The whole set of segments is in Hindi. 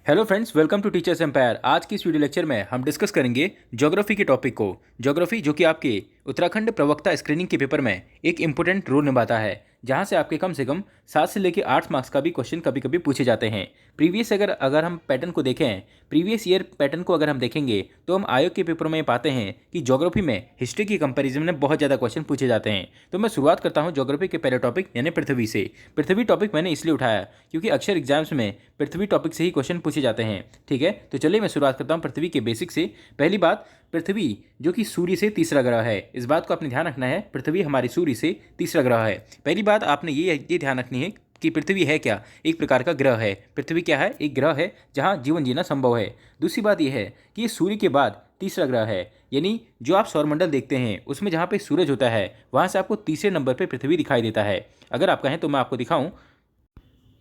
Hello friends, welcome to Teachers Empire. आज की इस वीडियो लेक्चर में हम डिस्कस करेंगे ज्योग्राफी के टॉपिक को। ज्योग्राफी जो कि आपके उत्तराखंड प्रवक्ता स्क्रीनिंग के पेपर में एक इंपॉर्टेंट रोल निभाता है, जहां से आपके कम से कम 7 से लेकर 8 मार्क्स का भी क्वेश्चन कभी कभी पूछे जाते हैं। प्रीवियस अगर हम पैटर्न को देखें, प्रीवियस ईयर पैटर्न को अगर हम देखेंगे तो हम आयोग के पेपर में पाते हैं कि ज्योग्राफी में हिस्ट्री की कंपैरिजन में बहुत ज़्यादा क्वेश्चन पूछे जाते हैं। तो मैं शुरुआत करता हूं ज्योग्राफी के पहले टॉपिक यानी पृथ्वी से। पृथ्वी टॉपिक मैंने इसलिए उठाया क्योंकि अक्सर एग्जाम्स में पृथ्वी टॉपिक से ही क्वेश्चन पूछे जाते हैं। ठीक है, तो चलिए मैं शुरुआत करता हूँ पृथ्वी के बेसिक से। पहली बात, पृथ्वी जो कि सूर्य से तीसरा ग्रह है, इस बात को आपने ध्यान रखना है। पृथ्वी हमारे सूर्य से तीसरा ग्रह है। पहली बात आपने ये ध्यान रखनी है कि पृथ्वी है क्या, एक प्रकार का ग्रह है। पृथ्वी क्या है? एक ग्रह है जहाँ जीवन जीना संभव है। दूसरी बात यह है कि ये सूर्य के बाद तीसरा ग्रह है, यानी जो आप सौरमंडल देखते हैं उसमें जहाँ पे सूरज होता है वहाँ से आपको तीसरे नंबर पर पृथ्वी दिखाई देता है। अगर आप कहें तो मैं आपको दिखाऊं,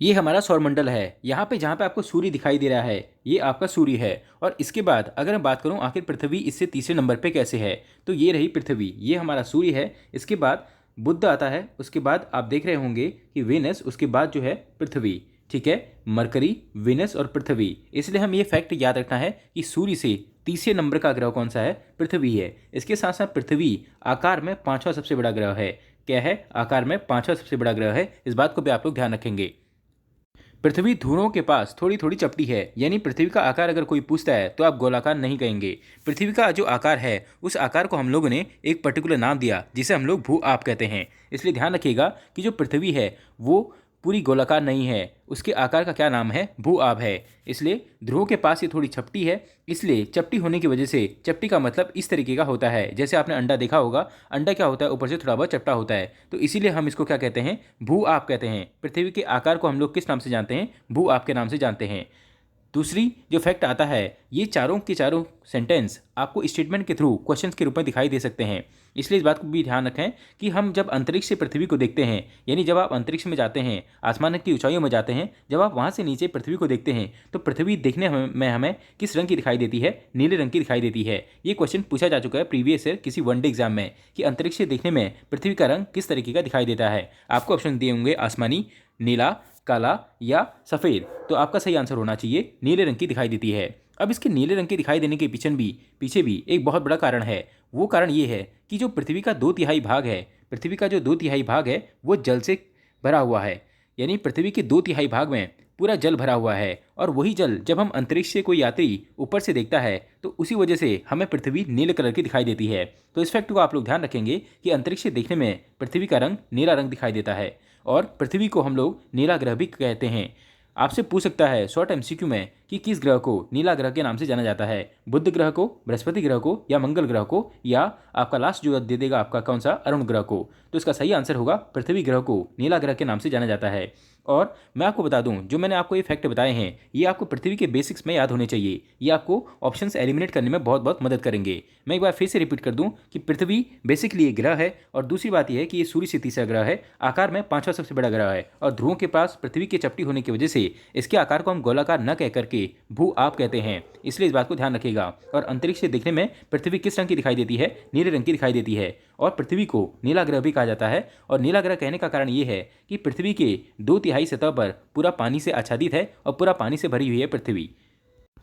ये हमारा सौरमंडल है। यहाँ पे जहाँ पे आपको सूर्य दिखाई दे रहा है ये आपका सूर्य है। और इसके बाद अगर मैं बात करूँ आखिर पृथ्वी इससे तीसरे नंबर पे कैसे है, तो ये रही पृथ्वी, ये हमारा सूर्य है। इसके बाद बुध आता है, उसके बाद आप देख रहे होंगे कि वेनस, उसके बाद जो है पृथ्वी। ठीक है, मरकरी, वेनस और पृथ्वी। इसलिए हम ये फैक्ट याद रखना है कि सूर्य से तीसरे नंबर का ग्रह कौन सा है? पृथ्वी है। इसके साथ साथ पृथ्वी आकार में पांचवा सबसे बड़ा ग्रह है। क्या है? आकार में पांचवा सबसे बड़ा ग्रह है। इस बात को भी आप लोग ध्यान रखेंगे। पृथ्वी ध्रुवों के पास थोड़ी थोड़ी चपटी है, यानी पृथ्वी का आकार अगर कोई पूछता है तो आप गोलाकार नहीं कहेंगे। पृथ्वी का जो आकार है उस आकार को हम लोगों ने एक पर्टिकुलर नाम दिया जिसे हम लोग भू आप कहते हैं। इसलिए ध्यान रखिएगा कि जो पृथ्वी है वो पूरी गोलाकार नहीं है, उसके आकार का क्या नाम है? भू आब है। इसलिए ध्रुवों के पास ये थोड़ी चपटी है। इसलिए चपटी होने की वजह से, चपटी का मतलब इस तरीके का होता है, जैसे आपने अंडा देखा होगा, अंडा क्या होता है? ऊपर से थोड़ा बहुत चपटा होता है। तो इसीलिए हम इसको क्या कहते हैं? भू आप कहते हैं। पृथ्वी के आकार को हम लोग किस नाम से जानते हैं? भू आप के नाम से जानते हैं। दूसरी जो फैक्ट आता है, ये चारों के चारों सेंटेंस आपको स्टेटमेंट के थ्रू क्वेश्चन के रूप में दिखाई दे सकते हैं। इसलिए इस बात को भी ध्यान रखें कि हम जब अंतरिक्ष से पृथ्वी को देखते हैं, यानी जब आप अंतरिक्ष में जाते हैं, आसमान की ऊंचाइयों में जाते हैं, जब आप वहाँ से नीचे पृथ्वी को देखते हैं तो पृथ्वी देखने में हमें किस रंग की दिखाई देती है? नीले रंग की दिखाई देती है। ये क्वेश्चन पूछा जा चुका है प्रीवियस ईयर किसी वनडे एग्जाम में कि अंतरिक्ष से देखने में पृथ्वी का रंग किस तरीके का दिखाई देता है। आपको ऑप्शन दिए होंगे आसमानी, नीला, काला या सफ़ेद। तो आपका सही आंसर होना चाहिए नीले रंग की दिखाई देती है। अब इसके नीले रंग के दिखाई देने के पीछे भी एक बहुत बड़ा कारण है। वो कारण ये है कि जो पृथ्वी का 2/3 भाग है, पृथ्वी का जो 2/3 भाग है वो जल से भरा हुआ है। यानी पृथ्वी के 2/3 भाग में पूरा जल भरा हुआ है। और वही जल जब हम अंतरिक्ष से कोई यात्री ऊपर से देखता है तो उसी वजह से हमें पृथ्वी नीले कलर की दिखाई देती है। तो इस फैक्ट को आप लोग ध्यान रखेंगे कि अंतरिक्ष से देखने में पृथ्वी का रंग नीला रंग दिखाई देता है और पृथ्वी को हम लोग नीला ग्रह भी कहते हैं। आपसे पूछ सकता है शॉर्ट एमसीक्यू में कि किस ग्रह को नीला ग्रह के नाम से जाना जाता है? बुध ग्रह को, बृहस्पति ग्रह को या मंगल ग्रह को, या आपका लास्ट जो दे देगा आपका कौन सा? अरुण ग्रह को। तो इसका सही आंसर होगा पृथ्वी ग्रह को नीला ग्रह के नाम से जाना जाता है। और मैं आपको बता दूं, जो मैंने आपको ये फैक्ट बताए हैं ये आपको पृथ्वी के बेसिक्स में याद होने चाहिए। ये आपको ऑप्शंस एलिमिनेट करने में बहुत बहुत मदद करेंगे। मैं एक बार फिर से रिपीट कर दूं कि पृथ्वी बेसिकली एक ग्रह है, और दूसरी बात यह है कि ये सूर्य से तीसरा ग्रह है, आकार में पांचवा सबसे बड़ा ग्रह है, और ध्रुवों के पास पृथ्वी की चपटी होने की वजह से इसके आकार को हम गोलाकार न कह करके भू आप कहते हैं। इसलिए इस बात को ध्यान रखिएगा। और अंतरिक्ष से देखने में पृथ्वी किस रंग की दिखाई देती है? नीले रंग की दिखाई देती है। और पृथ्वी को नीला ग्रह भी कहा जाता है। और नीला ग्रह कहने का कारण ये है कि पृथ्वी के 2/3 सतह पर पूरा पानी से आच्छादित है और पूरा पानी से भरी हुई है पृथ्वी।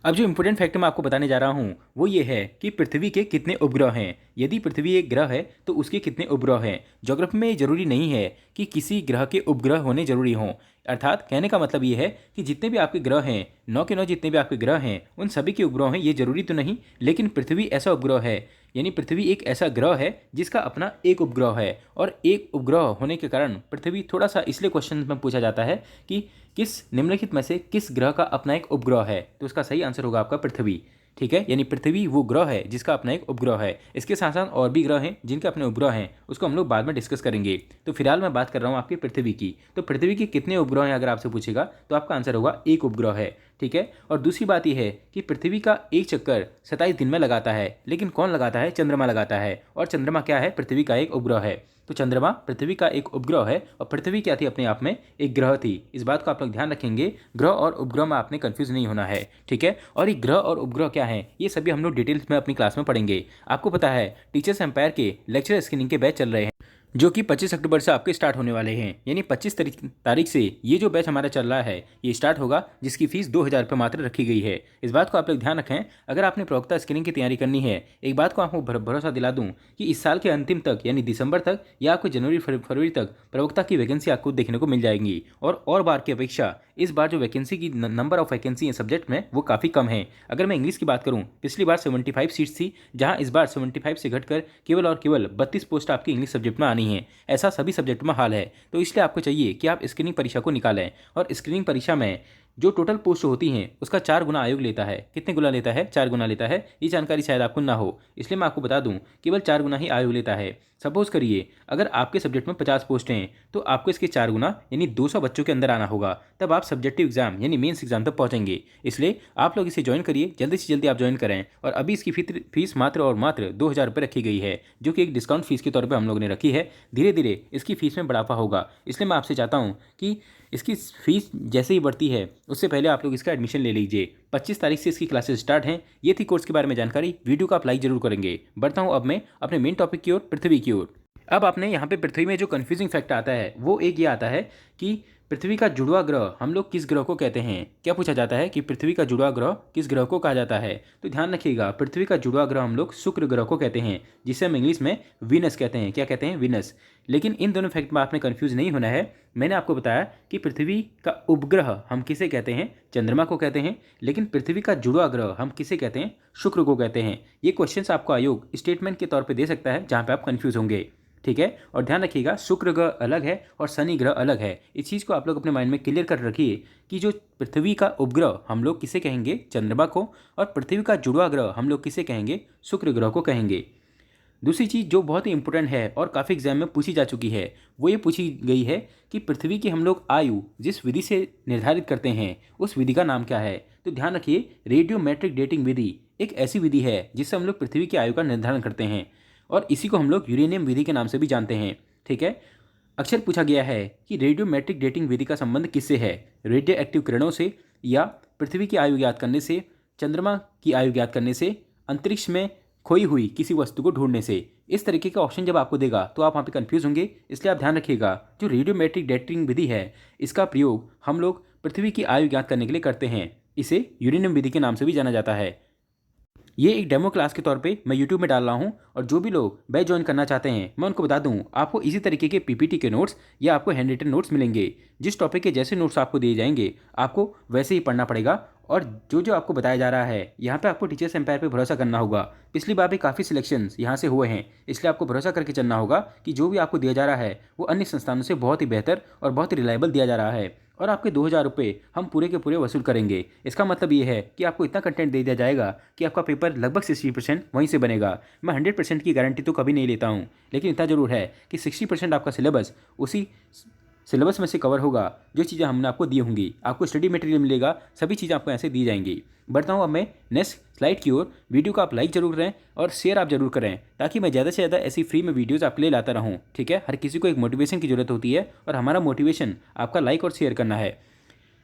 अब जो इंपॉर्टेंट फैक्ट मैं आपको बताने जा रहा हूँ वो ये है कि पृथ्वी के कितने उपग्रह हैं। यदि पृथ्वी एक ग्रह है तो उसके कितने उपग्रह हैं। ज्योग्राफी में जरूरी नहीं है कि किसी ग्रह के उपग्रह होने जरूरी हों। अर्थात कहने का मतलब ये है कि जितने भी आपके ग्रह हैं, 9 के 9 जितने भी आपके ग्रह हैं, उन सभी के उपग्रह हैं ये जरूरी तो नहीं, लेकिन पृथ्वी ऐसा उपग्रह है, यानी पृथ्वी एक ऐसा ग्रह है जिसका अपना एक उपग्रह है। और एक उपग्रह होने के कारण पृथ्वी थोड़ा सा इसलिए क्वेश्चन में पूछा जाता है कि किस निम्नलिखित में से किस ग्रह का अपना एक उपग्रह है। तो इसका सही आंसर होगा आपका पृथ्वी। ठीक है, यानी पृथ्वी वो ग्रह है जिसका अपना एक उपग्रह है। इसके साथ साथ और भी ग्रह हैं जिनके अपने उपग्रह हैं, उसको हम लोग बाद में डिस्कस करेंगे। तो फिलहाल मैं बात कर रहा हूँ आपकी पृथ्वी की। तो पृथ्वी के कितने उपग्रह हैं अगर आपसे पूछेगा तो आपका आंसर होगा एक उपग्रह है। ठीक है, और दूसरी बात यह है कि पृथ्वी का एक चक्कर 27 दिन में लगाता है, लेकिन कौन लगाता है? चंद्रमा लगाता है। और चंद्रमा क्या है? पृथ्वी का एक उपग्रह है। तो चंद्रमा पृथ्वी का एक उपग्रह है और पृथ्वी क्या थी? अपने आप में एक ग्रह थी। इस बात को आप लोग ध्यान रखेंगे, ग्रह और उपग्रह में आपने कंफ्यूज नहीं होना है। ठीक है, और ये ग्रह और उपग्रह क्या है ये सभी हम लोग डिटेल्स में अपनी क्लास में पढ़ेंगे। आपको पता है टीचर्स एम्पायर के लेक्चर स्क्रीनिंग के बैच चल रहे हैं। जो कि 25 अक्टूबर से आपके स्टार्ट होने वाले हैं। यानी 25 तारीख से ये जो बैच हमारा चल रहा है ये स्टार्ट होगा, जिसकी फीस 2,000 रुपये मात्र रखी गई है। इस बात को आप लोग ध्यान रखें। अगर आपने प्रवक्ता स्क्रीनिंग की तैयारी करनी है, एक बात को आपको भरोसा दिला दूं कि इस साल के अंतिम तक यानी दिसंबर तक या आपको जनवरी फरवरी तक प्रवक्ता की वैकेंसी आपको देखने को मिल जाएंगी। और बार की अपेक्षा इस बार जो वैकेंसी की नंबर ऑफ वैकेंसी है सब्जेक्ट में वो काफ़ी कम है। अगर मैं इंग्लिश की बात करूँ, पिछली बार 75 सीट्स थी, जहाँ इस बार 75 से घटकर केवल और केवल 32 पोस्ट आपकी इंग्लिश सब्जेक्ट में आनी है। ऐसा सभी सब्जेक्ट में हाल है। तो इसलिए आपको चाहिए कि आप स्क्रीनिंग परीक्षा को निकालें, और स्क्रीनिंग परीक्षा में जो टोटल पोस्ट होती हैं उसका 4 गुना आयोग लेता है। कितने गुना लेता है? 4 गुना लेता है। ये जानकारी शायद आपको ना हो, इसलिए मैं आपको बता दूं केवल 4 गुना ही आयोग लेता है। सपोज करिए अगर आपके सब्जेक्ट में 50 पोस्ट हैं तो आपको इसके 4 गुना यानी 200 बच्चों के अंदर आना होगा, तब आप सब्जेक्टिव एग्जाम यानी मेंस एग्जाम तक पहुंचेंगे। इसलिए आप लोग इसे ज्वाइन करिए, जल्दी से जल्दी आप ज्वाइन करें। और अभी इसकी फीस मात्र और मात्र 2,000 रुपये रखी गई है, जो कि एक डिस्काउंट फीस के तौर पर हम लोग ने रखी है। धीरे धीरे इसकी फीस में बढ़ावा होगा, इसलिए मैं आपसे चाहता हूँ कि इसकी फीस जैसे ही बढ़ती है उससे पहले आप लोग इसका एडमिशन ले लीजिए। 25 तारीख से इसकी क्लासेस स्टार्ट हैं। ये थी कोर्स के बारे में जानकारी। वीडियो को आप लाइक जरूर करेंगे। बढ़ता हूँ अब मैं अपने मेन टॉपिक की ओर, पृथ्वी की ओर। अब आपने यहाँ पे पृथ्वी में जो कन्फ्यूजिंग फैक्ट आता है वो एक ये आता है कि पृथ्वी का जुड़वा ग्रह हम लोग किस ग्रह को कहते हैं। क्या पूछा जाता है कि पृथ्वी का जुड़वा ग्रह किस ग्रह को कहा जाता है? तो ध्यान रखिएगा, पृथ्वी का जुड़वा ग्रह हम लोग शुक्र ग्रह को कहते हैं, जिसे हम इंग्लिश में वीनस कहते हैं। क्या कहते हैं? वीनस। लेकिन इन दोनों फैक्ट में आपने कन्फ्यूज नहीं होना है। मैंने आपको बताया कि पृथ्वी का उपग्रह हम किसे कहते हैं? चंद्रमा को कहते हैं। लेकिन पृथ्वी का जुड़वा ग्रह हम किसे कहते हैं? शुक्र को कहते हैं। ये क्वेश्चन आपको आयोग स्टेटमेंट के तौर पर दे सकता है, जहाँ पे आप कन्फ्यूज होंगे। ठीक है, और ध्यान रखिएगा शुक्र ग्रह अलग है और शनि ग्रह अलग है। इस चीज़ को आप लोग अपने माइंड में क्लियर कर रखिए कि जो पृथ्वी का उपग्रह हम लोग किसे कहेंगे? चंद्रमा को। और पृथ्वी का जुड़वा ग्रह हम लोग किसे कहेंगे? शुक्र ग्रह को कहेंगे। दूसरी चीज़ जो बहुत ही इंपॉर्टेंट है और काफ़ी एग्जाम में पूछी जा चुकी है, वो ये पूछी गई है कि पृथ्वी की हम लोग आयु जिस विधि से निर्धारित करते हैं उस विधि का नाम क्या है? तो ध्यान रखिए, रेडियोमेट्रिक डेटिंग विधि एक ऐसी विधि है जिससे हम लोग पृथ्वी की आयु का निर्धारण करते हैं, और इसी को हम लोग यूरेनियम विधि के नाम से भी जानते हैं। ठीक है, अक्सर पूछा गया है कि रेडियोमेट्रिक डेटिंग विधि का संबंध किससे है? रेडियो एक्टिव किरणों से, या पृथ्वी की आयु ज्ञात करने से, चंद्रमा की आयु ज्ञात करने से, अंतरिक्ष में खोई हुई किसी वस्तु को ढूंढने से। इस तरीके का ऑप्शन जब आपको देगा तो आप वहाँ पे कंफ्यूज होंगे। इसलिए आप ध्यान रखिएगा, जो रेडियोमेट्रिक डेटिंग विधि है इसका प्रयोग हम लोग पृथ्वी की आयु ज्ञात करने के लिए करते हैं। इसे यूरेनियम विधि के नाम से भी जाना जाता है। ये एक डेमो क्लास के तौर पे मैं यूट्यूब में डाल रहा हूँ, और जो भी लोग बैच ज्वाइन करना चाहते हैं मैं उनको बता दूँ आपको इसी तरीके के पीपीटी के नोट्स या आपको हैंड रिटन नोट्स मिलेंगे। जिस टॉपिक के जैसे नोट्स आपको दिए जाएंगे आपको वैसे ही पढ़ना पड़ेगा, और जो जो आपको बताया जा रहा है यहाँ पे आपको टीचर्स एम्पायर पे भरोसा करना होगा। पिछली बार भी काफ़ी सिलेक्शंस यहाँ से हुए हैं, इसलिए आपको भरोसा करके चलना होगा कि जो भी आपको दिया जा रहा है वो अन्य संस्थानों से बहुत ही बेहतर और बहुत ही रिलायबल दिया जा रहा है। और आपके 2,000 रुपये हम पूरे के पूरे वसूल करेंगे। इसका मतलब ये है कि आपको इतना कंटेंट दे दिया जाएगा कि आपका पेपर लगभग 60% वहीं से बनेगा। मैं 100% की गारंटी तो कभी नहीं लेता हूँ, लेकिन इतना ज़रूर है कि 60% आपका सिलेबस उसी सिलेबस में से कवर होगा। जो चीज़ें हमने आपको दी होंगी, आपको स्टडी मटेरियल मिलेगा, सभी चीज़ें आपको ऐसे दी जाएंगी। बढ़ता हूँ अब मैं नेक्स्ट स्लाइड की ओर। वीडियो को आप लाइक जरूर करें और शेयर आप जरूर करें, ताकि मैं ज़्यादा से ज़्यादा ऐसी फ्री में वीडियोज़ आपके लिए लाता रहूँ। ठीक है, हर किसी को एक मोटिवेशन की जरूरत होती है, और हमारा मोटिवेशन आपका लाइक और शेयर करना है।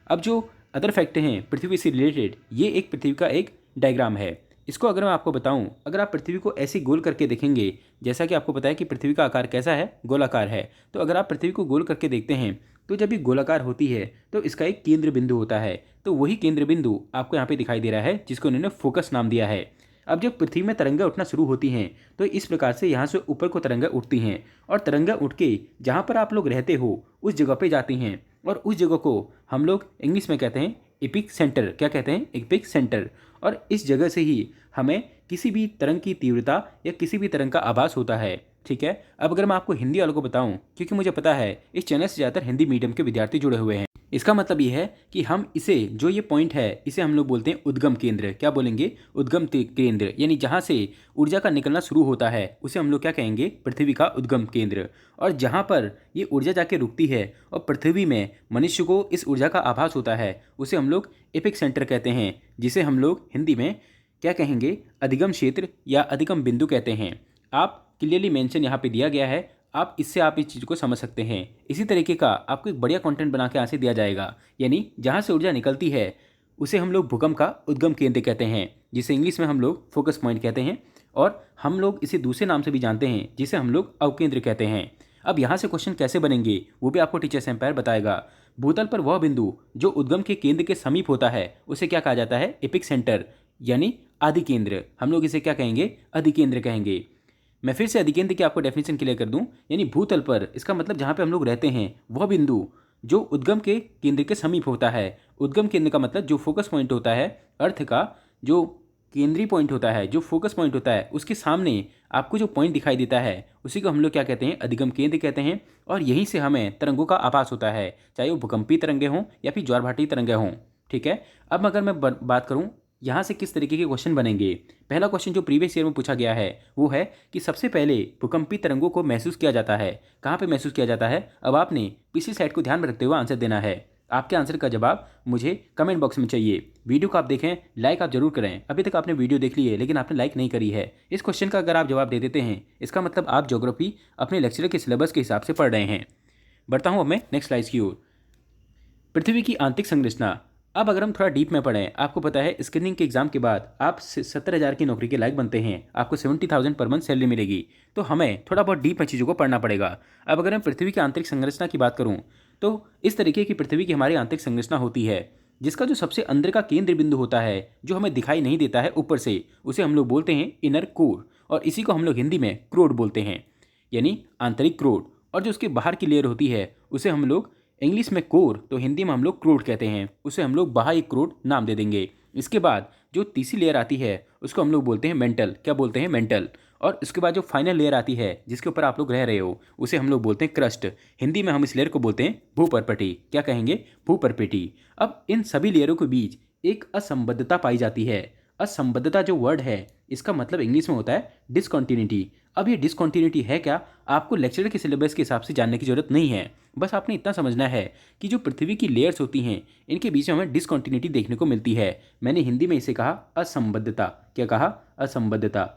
अब जो अदर फैक्ट हैं पृथ्वी से रिलेटेड, ये एक पृथ्वी का एक डायग्राम है। इसको अगर मैं आपको बताऊं, अगर आप पृथ्वी को ऐसी गोल करके देखेंगे, जैसा कि आपको पता है कि पृथ्वी का आकार कैसा है? गोलाकार है। तो अगर आप पृथ्वी को गोल करके देखते हैं तो जब ये गोलाकार होती है तो इसका एक केंद्र बिंदु होता है। तो वही केंद्र बिंदु आपको यहाँ पे दिखाई दे रहा है, जिसको उन्होंने फोकस नाम दिया है। अब जब पृथ्वी में तरंगें उठना शुरू होती हैं तो इस प्रकार से यहाँ से ऊपर को तरंगें उठती हैं, और तरंगें उठ के जहाँ पर आप लोग रहते हो उस जगह पे जाती हैं, और उस जगह को हम लोग इंग्लिश में कहते हैं एपिक सेंटर। क्या कहते हैं? Epic centre. और इस जगह से ही हमें किसी भी तरंग की तीव्रता या किसी भी तरंग का आभास होता है। ठीक है, अब अगर मैं आपको हिंदी वालों को बताऊं, क्योंकि मुझे पता है इस चैनल से ज़्यादातर हिंदी मीडियम के विद्यार्थी जुड़े हुए हैं, इसका मतलब ये है कि हम इसे, जो ये पॉइंट है, इसे हम लोग बोलते हैं उद्गम केंद्र। क्या बोलेंगे? उद्गम केंद्र। यानी जहाँ से ऊर्जा का निकलना शुरू होता है उसे हम लोग क्या कहेंगे? पृथ्वी का उद्गम केंद्र। और जहाँ पर ये ऊर्जा जाके रुकती है और पृथ्वी में मनुष्य को इस ऊर्जा का आभास होता है उसे हम लोग एपिक सेंटर कहते हैं, जिसे हम लोग हिंदी में क्या कहेंगे? अधिगम क्षेत्र या अधिगम बिंदु कहते हैं। आप क्लियरली मेंशन यहाँ पे दिया गया है, आप इससे आप इस चीज़ को समझ सकते हैं। इसी तरीके का आपको एक बढ़िया कंटेंट बना के यहाँ से दिया जाएगा। यानी जहाँ से ऊर्जा निकलती है उसे हम लोग भूकंप का उद्गम केंद्र कहते हैं, जिसे इंग्लिश में हम लोग फोकस पॉइंट कहते हैं, और हम लोग इसे दूसरे नाम से भी जानते हैं जिसे हम लोग अवकेंद्र कहते हैं। अब यहाँ से क्वेश्चन कैसे बनेंगे वो भी आपको टीचर्स एम्पायर बताएगा। भूतल पर वह बिंदु जो उद्गम के केंद्र के समीप होता है उसे क्या कहा जाता है? एपिक सेंटर यानी आदि केंद्र। हम लोग इसे क्या कहेंगे? अधिकेंद्र कहेंगे। मैं फिर से अधिकेंद्र की आपको डेफिनेशन क्लियर कर दूं, यानी भूतल पर, इसका मतलब जहाँ पे हम लोग रहते हैं वह बिंदु जो उद्गम के केंद्र के समीप होता है। उद्गम केंद्र का मतलब जो फोकस पॉइंट होता है अर्थ का, जो केंद्रीय पॉइंट होता है, जो फोकस पॉइंट होता है, उसके सामने आपको जो पॉइंट दिखाई देता है उसी को हम लोग क्या कहते हैं? अधिगम केंद्र कहते हैं। और यहीं से हमें तरंगों का आभास होता है, चाहे वो भूकंपीय तरंगे हों या फिर ज्वारभाटी तरंगे हों। ठीक है। अब अगर मैं बात करूँ यहाँ से किस तरीके के क्वेश्चन बनेंगे। पहला क्वेश्चन जो प्रीवियस ईयर में पूछा गया है वो है कि सबसे पहले भूकंपी तरंगों को महसूस किया जाता है कहाँ पे महसूस किया जाता है। अब आपने पिछली स्लाइड को ध्यान में रखते हुए आंसर देना है। आपके आंसर का जवाब मुझे कमेंट बॉक्स में चाहिए। वीडियो को आप देखें, लाइक आप जरूर करें। अभी तक आपने वीडियो देख ली है लेकिन आपने लाइक नहीं करी है। इस क्वेश्चन का अगर आप जवाब दे देते हैं इसका मतलब आप ज्योग्राफी अपने लेक्चर के सिलेबस के हिसाब से पढ़ रहे हैं। बढ़ता हूँ अब मैं नेक्स्ट स्लाइड की ओर। पृथ्वी की आंतरिक संरचना। अब अगर हम थोड़ा डीप में पढ़ें, आपको पता है स्क्रीनिंग के एग्जाम के बाद आप 70,000 की नौकरी के लायक बनते हैं, आपको 70,000 पर मंथ सैलरी मिलेगी। तो हमें थोड़ा बहुत डीप में चीज़ों को पढ़ना पड़ेगा। अब अगर मैं पृथ्वी की आंतरिक संरचना की बात करूँ तो इस तरीके की पृथ्वी की हमारी आंतरिक संरचना होती है, जिसका जो सबसे अंदर का केंद्र बिंदु होता है जो हमें दिखाई नहीं देता है ऊपर से, उसे हम लोग बोलते हैं इनर कोर, और इसी को हम लोग हिंदी में क्रोड बोलते हैं, यानी आंतरिक क्रोड। और जो उसके बाहर की लेयर होती है उसे हम लोग इंग्लिश में कोर, तो हिंदी में हम लोग क्रोड कहते हैं, उसे हम लोग बाह्य क्रोड नाम दे देंगे। इसके बाद जो तीसरी लेयर आती है उसको हम लोग बोलते हैं मेंटल। क्या बोलते हैं? मेंटल। और इसके बाद जो फाइनल लेयर आती है जिसके ऊपर आप लोग रह रहे हो उसे हम लोग बोलते हैं क्रस्ट। हिंदी में हम इस लेयर को बोलते हैं भूपर्पटी। क्या कहेंगे? भूपर्पटी। अब इन सभी लेयरों के बीच एक असंबद्धता पाई जाती है। असंबद्धता जो वर्ड है इसका मतलब इंग्लिश में होता है डिसकॉन्टिन्यूटी। अब ये डिसकॉन्टिन्यूटी है क्या, आपको लेक्चर के सिलेबस के हिसाब से जानने की जरूरत नहीं है। बस आपने इतना समझना है कि जो पृथ्वी की लेयर्स होती हैं इनके बीच में हमें डिसकॉन्टिन्यूटी देखने को मिलती है। मैंने हिंदी में इसे कहा असंबद्धता। क्या कहा? असंबद्धता।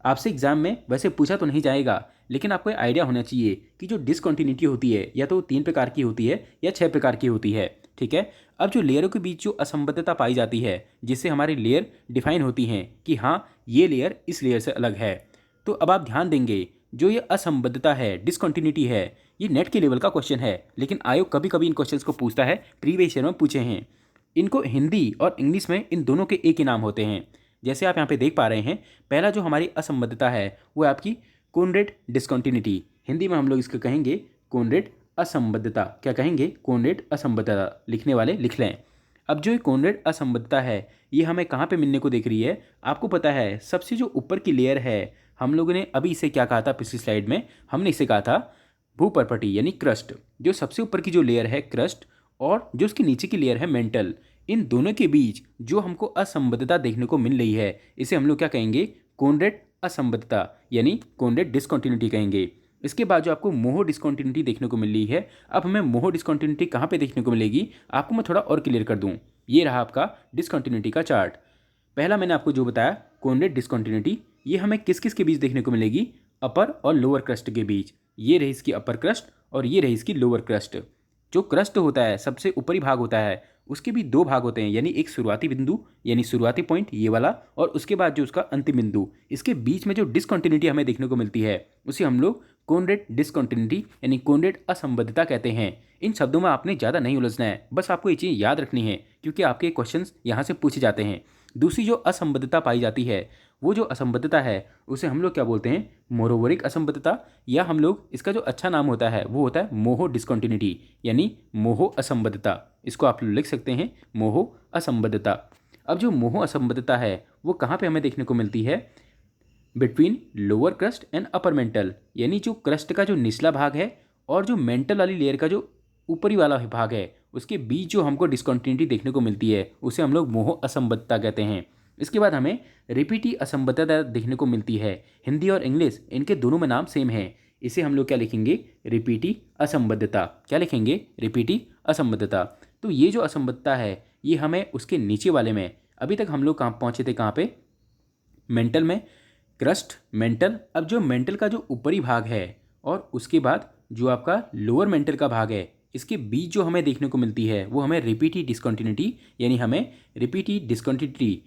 आपसे एग्जाम में वैसे पूछा तो नहीं जाएगा लेकिन आपको ये आइडिया होना चाहिए कि जो डिसकॉन्टिन्यूटी होती है या तो 3 प्रकार की होती है या 6 प्रकार की होती है। ठीक है। अब जो लेयरों के बीच जो असंबद्धता पाई जाती है जिससे हमारी लेयर डिफाइन होती हैं कि हाँ ये लेयर इस लेयर से अलग है, तो अब आप ध्यान देंगे जो ये असंबद्धता है, डिसकॉन्टिन्यूटी है, ये नेट के लेवल का क्वेश्चन है लेकिन आयोग कभी कभी इन क्वेश्चंस को पूछता है, प्रीवियस ईयर में पूछे हैं। इनको हिंदी और इंग्लिश में इन दोनों के एक ही नाम होते हैं। जैसे आप यहाँ पे देख पा रहे हैं, पहला जो हमारी असंबद्धता है वो है आपकी कोनरेड डिसकॉन्टिन्यूटी। हिंदी में हम लोग इसको कहेंगे कोनरेड असंबद्धता। क्या कहेंगे? कोनरेड असंबद्धता। लिखने वाले लिख लें। अब जो ये कोनरेड असंबद्धता है ये हमें कहाँ पे मिलने को देख रही है? आपको पता है सबसे जो ऊपर की लेयर है, हम लोगों ने अभी इसे क्या कहा था? पिछली स्लाइड में हमने इसे कहा था भूपर्पटी यानी क्रस्ट। जो सबसे ऊपर की जो लेयर है क्रस्ट और जो उसके नीचे की लेयर है मेंटल, इन दोनों के बीच जो हमको असंबद्धता देखने को मिल रही है इसे हम लोग क्या कहेंगे? कोनरेड असंबद्धता यानी कोनरेड डिसकॉन्टिन्यूटी कहेंगे। इसके बाद जो आपको मोहो डिसकॉन्टिन्यूटी देखने को मिल रही है, अब हमें मोहो डिसकॉन्टिन्यूटी कहाँ पे देखने को मिलेगी आपको मैं थोड़ा और क्लियर कर दूँ। ये रहा आपका डिसकॉन्टिन्यूटी का चार्ट। पहला मैंने आपको जो बताया कोनरेड डिसकॉन्टिन्यूटी, ये हमें किस किस के बीच देखने को मिलेगी? अपर और लोअर क्रस्ट के बीच। ये रही इसकी अपर क्रस्ट और ये रही इसकी लोअर क्रस्ट। जो क्रस्ट होता है सबसे ऊपरी भाग होता है उसके भी 2 भाग होते हैं, यानी एक शुरुआती बिंदु यानी शुरुआती पॉइंट ये वाला, और उसके बाद जो उसका अंतिम बिंदु। इसके बीच में जो डिसकॉन्टिन्यूटी हमें देखने को मिलती है उसे हम लोग कोनरेड डिसकॉन्टिन्यूटी यानी कोनरेड असंबद्धता कहते हैं। इन शब्दों में आपने ज़्यादा नहीं उलझना है, बस आपको ये चीज़ याद रखनी है क्योंकि आपके क्वेश्चंस यहाँ से पूछे जाते हैं। दूसरी जो असंबद्धता पाई जाती है वो जो असंबद्धता है उसे हम लोग क्या बोलते हैं? मोरोवरिक असंबद्धता, या हम लोग इसका जो अच्छा नाम होता है वो होता है मोहो डिसकॉन्टिन्यूटी यानी मोहो असंबद्धता। इसको आप लोग लिख सकते हैं मोहो असंबद्धता। अब जो मोहो असंबद्धता है वो कहाँ पे हमें देखने को मिलती है? Between lower crust and upper mantle, यानी जो क्रस्ट का जो निचला भाग है और जो मेंटल वाली लेयर का जो ऊपरी वाला भाग है उसके बीच जो हमको डिसकॉन्टिन्यूटी देखने को मिलती है उसे हम लोग मोहो असंबद्धता कहते हैं। इसके बाद हमें रिपीटी असंबद्धता देखने को मिलती है। हिंदी और इंग्लिश इनके दोनों में नाम सेम है, इसे हम लोग क्या लिखेंगे? रिपीटी असंबद्धता। क्या लिखेंगे? रिपीटी असंबद्धता। तो ये जो असंबद्धता है ये हमें उसके नीचे वाले में, अभी तक हम लोग कहाँ पहुँचे थे? कहाँ पे? मेंटल में। Crust, mental. अब जो मेंटल का जो ऊपरी भाग है और उसके बाद जो आपका लोअर मेंटल का भाग है इसके बीच जो हमें देखने को मिलती है वो हमें रिपीटी डिसकॉन्टिन्यूटी यानी हमें रिपीटी डिसकॉन्टिन्यूटी,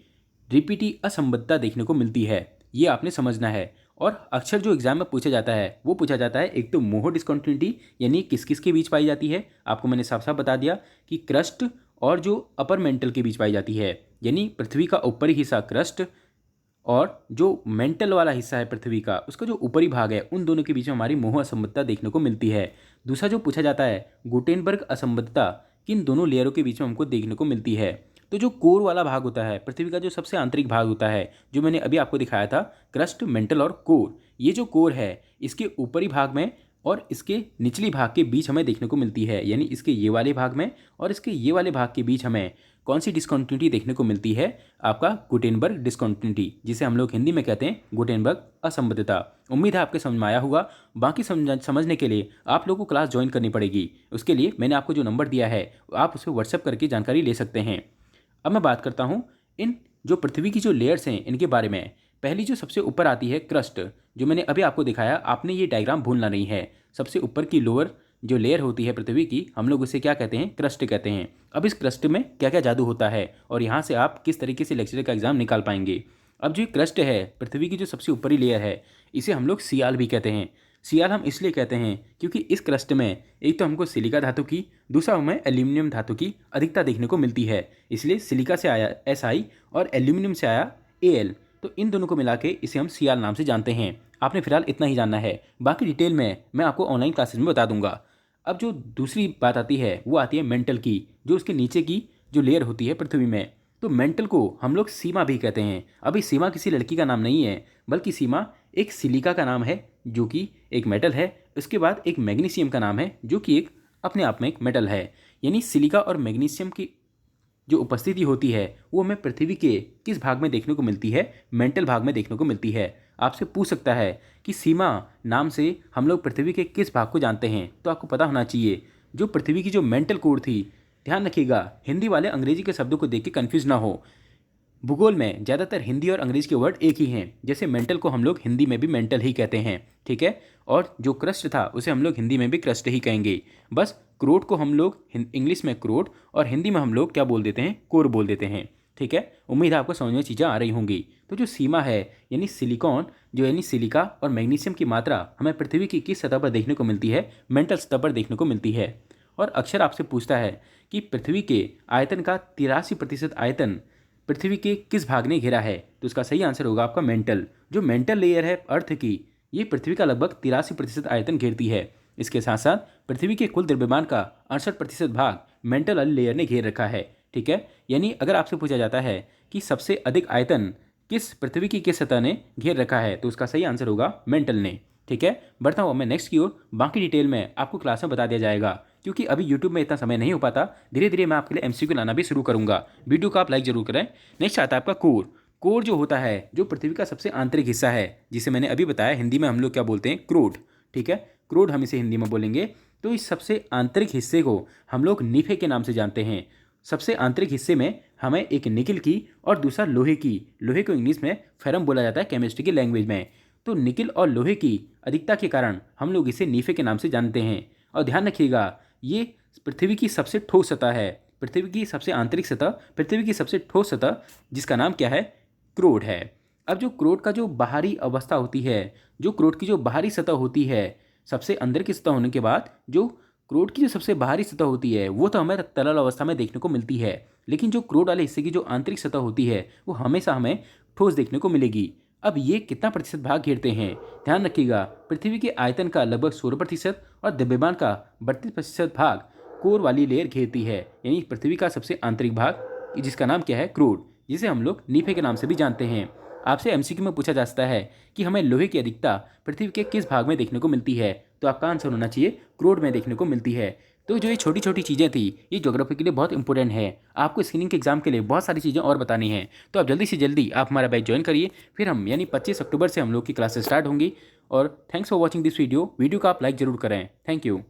रिपीटी असंबद्धता देखने को मिलती है। ये आपने समझना है। और अक्षर जो एग्जाम में पूछा जाता है वो पूछा जाता है, एक तो मोहो डिस्कंटिन्यूटी यानी किस किस के बीच पाई जाती है, आपको मैंने साफ साफ बता दिया कि क्रस्ट और जो अपर मेंटल के बीच पाई जाती है, यानी पृथ्वी का ऊपरी हिस्सा क्रस्ट और जो मेंटल वाला हिस्सा है पृथ्वी का उसका जो ऊपरी भाग है, उन दोनों के बीच में हमारी मोह असंबद्धता देखने को मिलती है। दूसरा जो पूछा जाता है, गुटेनबर्ग असंबद्धता किन दोनों लेयरों के बीच में हमको देखने को मिलती है। तो जो कोर वाला भाग होता है पृथ्वी का, जो सबसे आंतरिक भाग होता है, जो मैंने अभी आपको दिखाया था, क्रस्ट, मेंटल और कोर, ये जो कोर है इसके ऊपरी भाग में और इसके निचली भाग के बीच हमें देखने को मिलती है, यानी इसके ये वाले भाग में और इसके ये वाले भाग के बीच हमें कौन सी डिस्कंटिन्यूटी देखने को मिलती है, आपका गुटेनबर्ग डिस्कंटिन्यूटी, जिसे हम लोग हिंदी में कहते हैं गुटेनबर्ग असंबद्धता। उम्मीद है आपके समझ में आया होगा। बाकी समझने के लिए आप लोगों को क्लास ज्वाइन करनी पड़ेगी। उसके लिए मैंने आपको जो नंबर दिया है आप उस पर व्हाट्सएप करके जानकारी ले सकते हैं। अब मैं बात करता हूँ इन जो पृथ्वी की जो लेयर्स हैं इनके बारे में। पहली जो सबसे ऊपर आती है क्रस्ट, जो मैंने अभी आपको दिखाया, आपने ये डायग्राम भूलना नहीं है। सबसे ऊपर की लोअर जो लेयर होती है पृथ्वी की, हम लोग उसे क्या कहते हैं, क्रस्ट कहते हैं। अब इस क्रस्ट में क्या क्या जादू होता है और यहाँ से आप किस तरीके से लेक्चर का एग्जाम निकाल पाएंगे। अब जो क्रस्ट है पृथ्वी की जो सबसे ऊपरी लेयर है, इसे हम लोग सियाल भी कहते हैं। सियाल हम इसलिए कहते हैं क्योंकि इस क्रस्ट में एक तो हमको सिलिका धातु की, दूसरा हमें एल्यूमिनियम धातु की अधिकता देखने को मिलती है, इसलिए सिलिका से आया Si और एल्यूमिनियम से आया Al, तो इन दोनों को मिला के इसे हम सियाल नाम से जानते हैं। आपने फिलहाल इतना ही जानना है, बाकी डिटेल में मैं आपको ऑनलाइन क्लासेस में बता दूंगा। अब जो दूसरी बात आती है वो आती है मेंटल की, जो उसके नीचे की जो लेयर होती है पृथ्वी में, तो मेंटल को हम लोग सीमा भी कहते हैं। अभी सीमा किसी लड़की का नाम नहीं है, बल्कि सीमा एक सिलिका का नाम है जो कि एक मेटल है। उसके बाद एक मैग्नीशियम का नाम है जो कि एक अपने आप में एक मेटल है। यानी सिलिका और मैग्नीशियम की जो उपस्थिति होती है वो हमें पृथ्वी के किस भाग में देखने को मिलती है, मेंटल भाग में देखने को मिलती है। आपसे पूछ सकता है कि सीमा नाम से हम लोग पृथ्वी के किस भाग को जानते हैं, तो आपको पता होना चाहिए जो पृथ्वी की जो मेंटल कोर थी। ध्यान रखिएगा, हिंदी वाले अंग्रेजी के शब्दों को देख के कन्फ्यूज ना हो। भूगोल में ज़्यादातर हिंदी और अंग्रेजी के वर्ड एक ही हैं, जैसे मेंटल को हम लोग हिंदी में भी मेंटल ही कहते हैं, ठीक है। और जो क्रस्ट था उसे हम लोग हिंदी में भी क्रस्ट ही कहेंगे। बस क्रोड को हम लोग इंग्लिश में क्रोड और हिंदी में हम लोग क्या बोल देते हैं, कोर बोल देते हैं, ठीक है। उम्मीद है आपको समझ में चीज़ें आ रही होंगी। तो जो सीमा है यानी सिलिकॉन, जो यानी सिलिका और मैग्नीशियम की मात्रा हमें पृथ्वी की किस सतह पर देखने को मिलती है, मेंटल सतह पर देखने को मिलती है। और अक्षर आपसे पूछता है कि पृथ्वी के आयतन का 83% आयतन पृथ्वी के किस भाग ने घेरा है, तो इसका सही आंसर होगा आपका मेंटल। जो मेंटल लेयर है अर्थ की, ये पृथ्वी का लगभग 83% आयतन घेरती है। इसके साथ साथ पृथ्वी के कुल द्रव्यमान का 68% भाग मेंटल वाली लेयर ने घेर रखा है, ठीक है। यानी अगर आपसे पूछा जाता है कि सबसे अधिक आयतन किस पृथ्वी की किस सतह ने घेर रखा है, तो उसका सही आंसर होगा मेंटल ने, ठीक है। बढ़ता हूँ मैं नेक्स्ट की ओर। बाकी डिटेल में आपको क्लास में बता दिया जाएगा, क्योंकि अभी यूट्यूब में इतना समय नहीं हो पाता। धीरे धीरे मैं आपके लिए MCQ लाना भी शुरू करूँगा। वीडियो को आप लाइक जरूर करें। नेक्स्ट आता है आपका कोर। कोर जो होता है जो पृथ्वी का सबसे आंतरिक हिस्सा है, जिसे मैंने अभी बताया हिंदी में हम लोग क्या बोलते हैं, क्रोड, ठीक है। क्रोड हम इसे हिंदी में बोलेंगे। तो इस सबसे आंतरिक हिस्से को हम लोग नीफे के नाम से जानते हैं। सबसे आंतरिक हिस्से में हमें एक निकिल की और दूसरा लोहे की, लोहे को इंग्लिश में फेरम बोला जाता है केमिस्ट्री की लैंग्वेज में। तो निकिल और लोहे की अधिकता के कारण हम लोग इसे नीफे के नाम से जानते हैं। और ध्यान रखिएगा, ये पृथ्वी की सबसे ठोस सतह है, पृथ्वी की सबसे आंतरिक सतह, पृथ्वी की सबसे ठोस सतह, जिसका नाम क्या है, क्रोड है। अब जो क्रोड का जो बाहरी अवस्था होती है, जो क्रोड की जो बाहरी सतह होती है, सबसे अंदर की सतह होने के बाद जो क्रोड की जो सबसे बाहरी सतह होती है वो तो हमें तरल अवस्था में देखने को मिलती है, लेकिन जो क्रोड वाले हिस्से की जो आंतरिक सतह होती है वो हमेशा हमें ठोस देखने को मिलेगी। अब ये कितना प्रतिशत भाग घेरते हैं, ध्यान रखिएगा, पृथ्वी के आयतन का लगभग 16% और द्रव्यमान का 32% भाग कोर वाली लेयर घेरती है, यानी पृथ्वी का सबसे आंतरिक भाग, जिसका नाम क्या है, क्रोड, जिसे हम लोग नीफे के नाम से भी जानते हैं। आपसे MCQ में पूछा जा सकता है कि हमें लोहे की अधिकता पृथ्वी के किस भाग में देखने को मिलती है, तो आपका आंसर होना चाहिए क्रोड में देखने को मिलती है। तो जो ये छोटी छोटी चीज़ें थी ये ज्योग्राफी के लिए बहुत इंपॉर्टेंट है। आपको स्क्रीनिंग के एग्जाम के लिए बहुत सारी चीज़ें और बतानी है, तो आप जल्दी से जल्दी आप हमारा बैच ज्वाइन करिए। फिर हम यानी 25 अक्टूबर से हम लोग की क्लासेस स्टार्ट होंगी। और thanks for watching this video. Video को आप लाइक जरूर करें। Thank you.